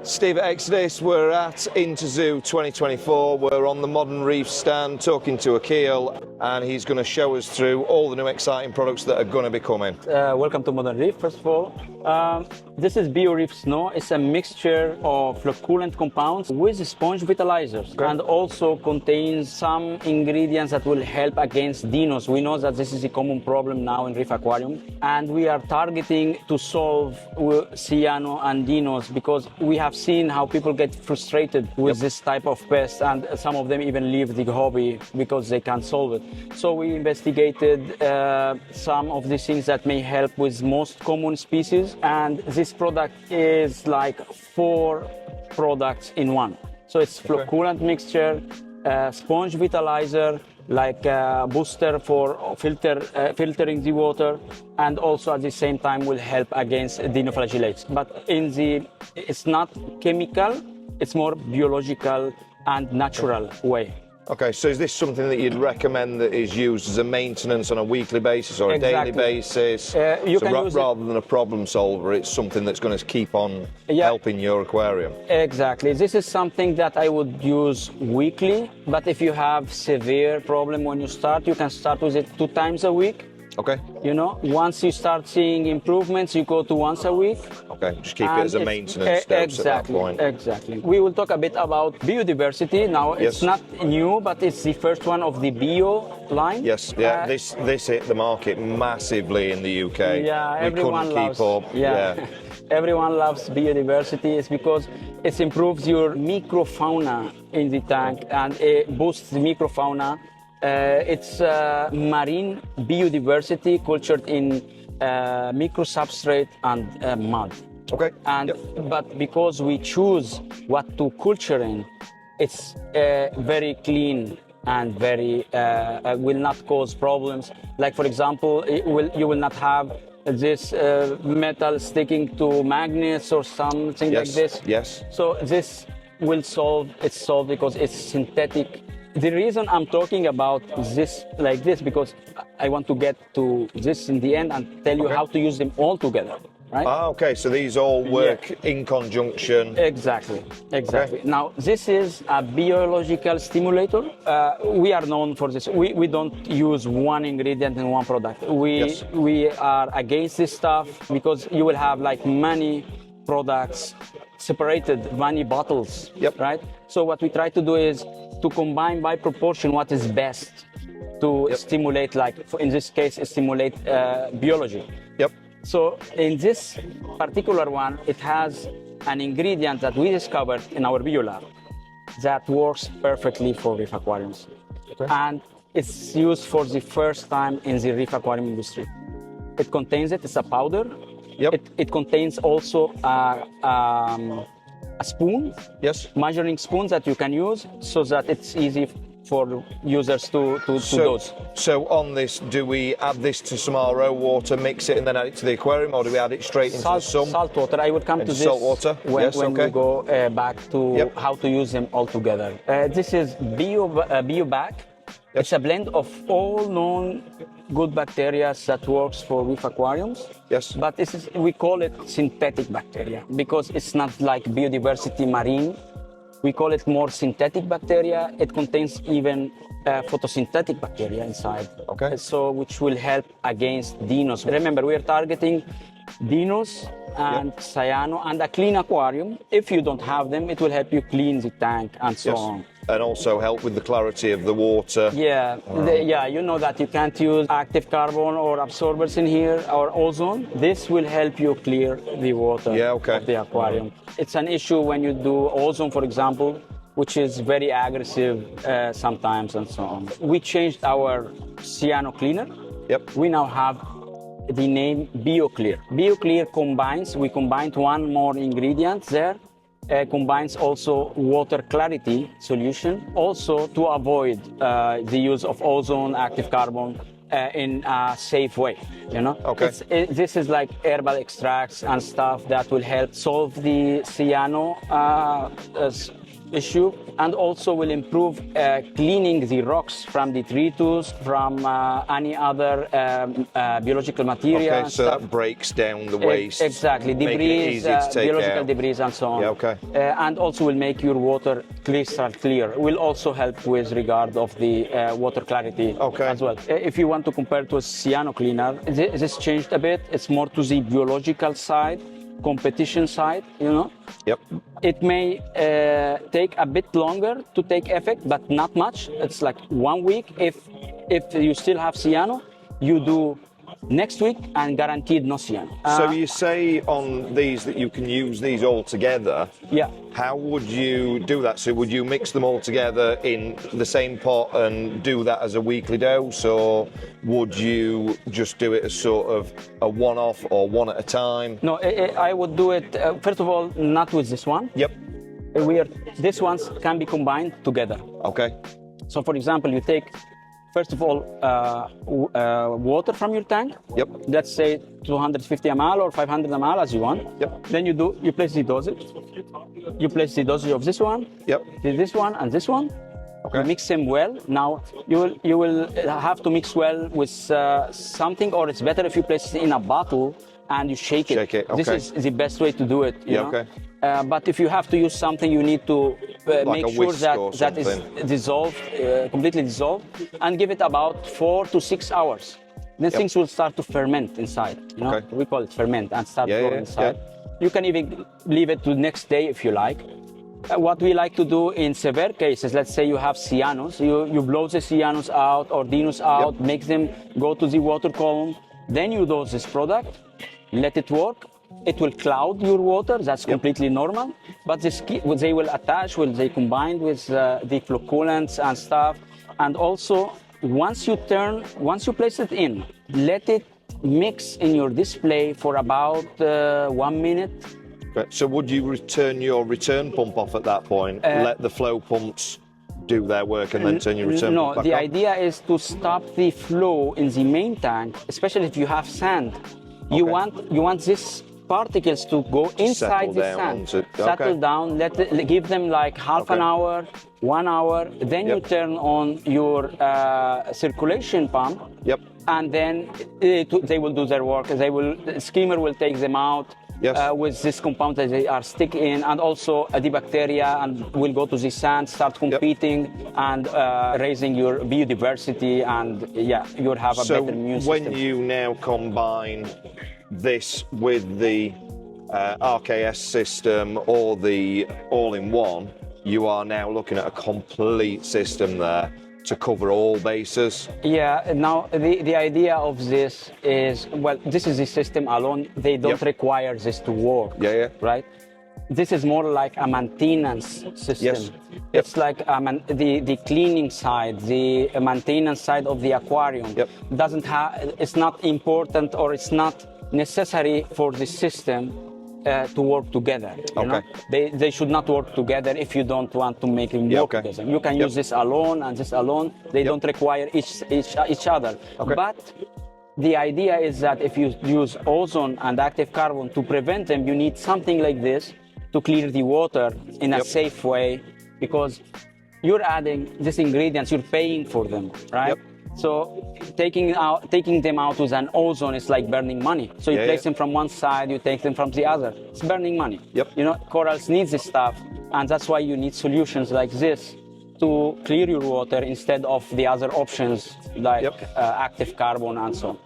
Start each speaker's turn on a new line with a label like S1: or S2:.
S1: Steve at Exodus, we're at Interzoo 2024. We're on the Modern Reef stand talking to Akil, and he's going to show us through all the new exciting products that are going to be coming.
S2: Welcome to Modern Reef, first of all. This is BioReef Snow. It's a mixture of flocculant compounds with sponge vitalizers, and also contains some ingredients that will help against dinos. We know that this is a common problem now in reef aquarium, and we are targeting to solve cyano and dinos because we have seen how people get frustrated with this type of pest, and some of them even leave the hobby because they can't solve it. So we investigated some of the things that may help with most common species, and this product is like 4 products in one. So it's flocculant mixture, sponge vitalizer, like a booster for filtering the water, and also at the same time will help against dinoflagellates. But it's not chemical, it's more biological and natural way.
S1: Okay, so is this something that you'd recommend that is used as a maintenance on a weekly basis or a daily basis? Rather than a problem solver, it's something that's going to keep on helping your aquarium?
S2: Exactly. This is something that I would use weekly, but if you have severe problem when you start, you can start with it 2 times a week.
S1: Okay.
S2: You know, once you start seeing improvements, you go to once a week.
S1: Okay, just keep it as a maintenance dose at that point.
S2: Exactly. We will talk a bit about biodiversity. Now, it's not new, but it's the first one of the bio line.
S1: Yes, yeah, this hit the market massively in the UK.
S2: Yeah,
S1: everyone loves it.
S2: Yeah. Everyone loves biodiversity. It's because it improves your microfauna in the tank, and it boosts the microfauna. It's marine biodiversity cultured in microsubstrate and mud.
S1: Okay.
S2: But because we choose what to culture in, it's very clean and very will not cause problems. Like for example, you will not have this metal sticking to magnets or something like this.
S1: Yes.
S2: So this will solve. It's solved because it's synthetic. The reason I'm talking about this like this because I want to get to this in the end and tell you how to use them all together, right?
S1: Okay, so these all work in conjunction.
S2: Exactly. Now, this is a biological stimulator. We are known for this. We don't use one ingredient in one product. We are against this stuff because you will have like many products separated, many bottles, right? So what we try to do is to combine by proportion what is best to stimulate, like in this case, stimulate biology. So in this particular one, it has an ingredient that we discovered in our biolab that works perfectly for reef aquariums. And it's used for the first time in the reef aquarium industry. It contains it's a powder. It contains also a spoon, measuring spoons that you can use so that it's easy for users to dose.
S1: So on this, do we add this to some RO water, mix it and then add it to the aquarium, or do we add it straight into the sump?
S2: Salt water. I would come to this
S1: saltwater?
S2: when we go back to how to use them all together. This is BioBac. It's a blend of all known good bacteria that works for reef aquariums. But we call it synthetic bacteria because it's not like biodiversity marine. We call it more synthetic bacteria. It contains even photosynthetic bacteria inside. So which will help against dinos. Remember, we are targeting dinos and cyano and a clean aquarium. If you don't have them, it will help you clean the tank and so on.
S1: And also help with the clarity of the water.
S2: You know that you can't use active carbon or absorbers in here or ozone. This will help you clear the water of the aquarium. It's an issue when you do ozone, for example, which is very aggressive sometimes and so on. We changed our cyano cleaner. We now have the name BioClear. BioClear combines, we combined one more ingredient there. Combines also water clarity solution, also to avoid the use of ozone, active carbon in a safe way, you know? This is like herbal extracts and stuff that will help solve the cyano issue, and also will improve cleaning the rocks from detritus, from any other biological material.
S1: Okay, so that breaks down the waste.
S2: Exactly, debris, biological debris, and so on.
S1: Yeah, okay.
S2: And also will make your water crystal clear. Will also help with regard of the water clarity as well. If you want to compare to a cyano cleaner, this changed a bit. It's more to the biological side, competition side, you know.
S1: Yep.
S2: It may take a bit longer to take effect, but not much. It's like 1 week. If you still have cyano, you do next week and guaranteed no cyano.
S1: So you say on these that you can use these all together.
S2: Yeah.
S1: How would you do that? So would you mix them all together in the same pot and do that as a weekly dose, or would you just do it as sort of a one-off or one at a time?
S2: No, I would do it, first of all, not with this one.
S1: Yep.
S2: These ones can be combined together.
S1: Okay.
S2: So for example, you take, first of all, water from your tank.
S1: Yep.
S2: Let's say 250 ml or 500 ml as you want.
S1: Yep.
S2: Then you place the dosage. You place the dosage of this one.
S1: Yep.
S2: This one and this one.
S1: Okay.
S2: You mix them well. Now you will have to mix well with something, or it's better if you place it in a bottle and you shake it.
S1: Shake it. Okay.
S2: This is the best way to do it. You know?
S1: Okay.
S2: But if you have to use something, you need to
S1: Like
S2: make sure that is
S1: something.
S2: dissolved, completely dissolved, and give it about 4 to 6 hours. Then things will start to ferment inside. You know, we call it ferment, and start growing inside. You can even leave it to the next day if you like. What we like to do in severe cases, let's say you have cyanos, you blow the cyanos out or dinus out, make them go to the water column, then you dose this product, let it work. It will cloud your water, that's completely normal, but they will attach, they combine with the flocculants and stuff. And also, once you place it in, let it mix in your display for about 1 minute.
S1: So would you return your return pump off at that point? Let the flow pumps do their work and then turn your return pump back on?
S2: No, the idea is to stop the flow in the main tank, especially if you have sand. You want these particles to go inside the sand, settle down, give them like half an hour, 1 hour, then you turn on your circulation pump, and then they will do their work. The skimmer will take them out with this compound that they are stick in, and also the bacteria, and will go to the sand, start competing and raising your biodiversity, and you'll have a better immune system.
S1: When you now combine this with the RKS system or the all-in-one, you are now looking at a complete system there to cover all bases.
S2: Yeah, now the idea of this is, well, this is the system alone. They don't require this to work, right? This is more like a maintenance system. It's like the cleaning side, the maintenance side of the aquarium. It's not important, or it's not necessary for the system to work together. You know? They should not work together if you don't want to make them work together. You can use this alone and this alone. They don't require each other. But the idea is that if you use ozone and active carbon to prevent them, you need something like this to clear the water in a safe way, because you're adding these ingredients, you're paying for them, right? So taking them out with an ozone is like burning money. So you place them from one side, you take them from the other. It's burning money. You know, corals need this stuff, and that's why you need solutions like this to clear your water instead of the other options like active carbon and so on.